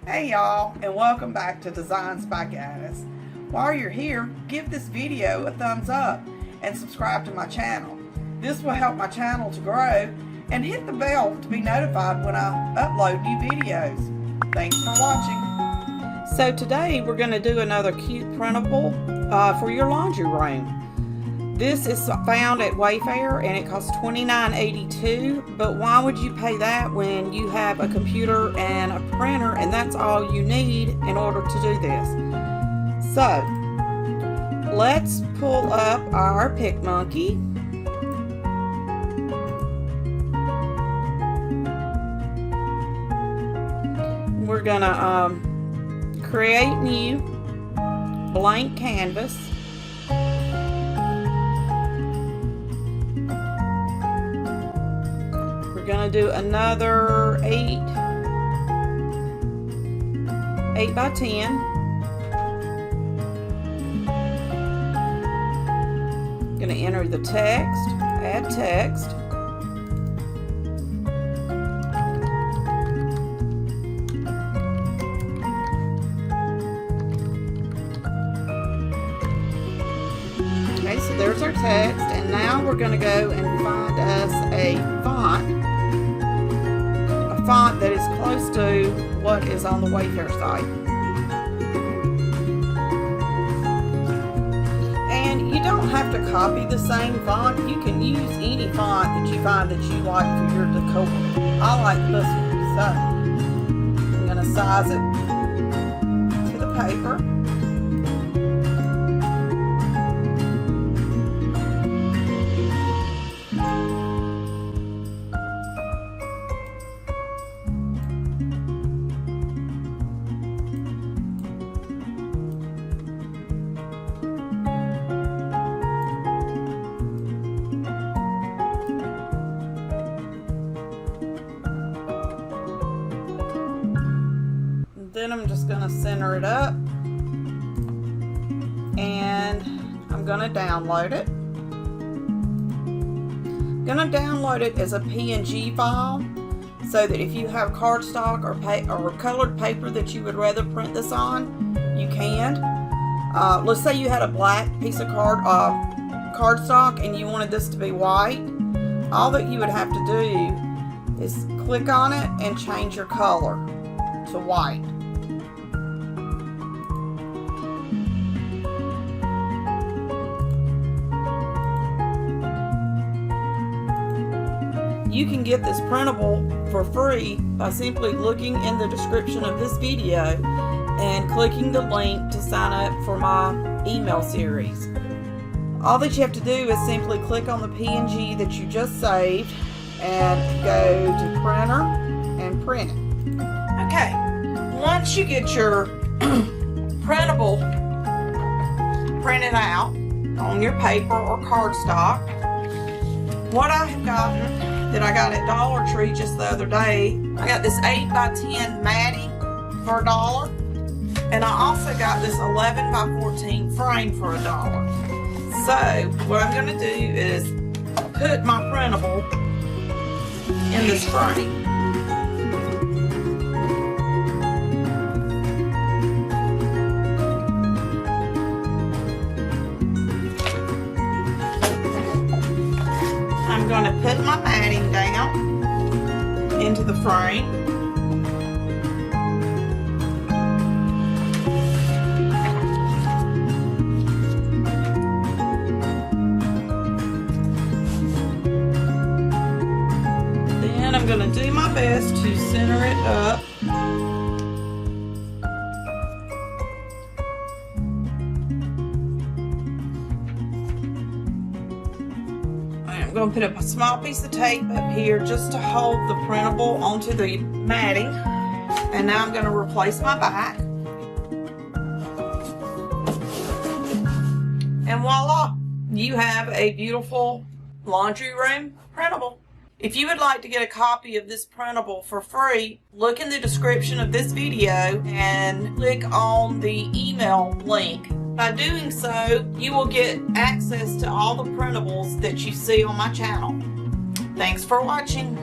Hey y'all, and welcome back to Designs by Gaddis. While you're here, give this video a thumbs up and subscribe to my channel. This will help my channel to grow, and hit the bell to be notified when I upload new videos. Thanks for watching. So today we're going to do another cute printable for your laundry room. This is found at Wayfair and it costs $29.82, but why would you pay that when you have a computer and a printer and that's all you need in order to do this? So let's pull up our PicMonkey. We're gonna create new blank canvas. We're gonna do another 8 by 10. Gonna enter the text, add text. Okay, so there's our text, and now we're going to go and find us a font that is close to what is on the Wayfair site. And you don't have to copy the same font. You can use any font that you find that you like for your decor. I like this one, so I'm going to size it to the paper. Then I'm just going to center it up and I'm going to download it. I'm going to download it as a PNG file so that if you have cardstock or colored paper that you would rather print this on, you can. Let's say you had a black piece of cardstock and you wanted this to be white. All that you would have to do is click on it and change your color to white. You can get this printable for free by simply looking in the description of this video and clicking the link to sign up for my email series. All that you have to do is simply click on the PNG that you just saved and go to printer and print it. Okay, once you get your printable printed out on your paper or cardstock, what I have gotten that I got at Dollar Tree just the other day, I got this 8 by 10 matting for $1, and I also got this 11 by 14 frame for $1. So what I'm going to do is put my printable in this frame. I'm going to put my matting down into the frame. Then I'm going to do my best to center it up. I'm going to put a small piece of tape up here just to hold the printable onto the matting. And now I'm going to replace my back. And voila! You have a beautiful laundry room printable. If you would like to get a copy of this printable for free, look in the description of this video and click on the email link. By doing so, you will get access to all the printables that you see on my channel. Thanks for watching.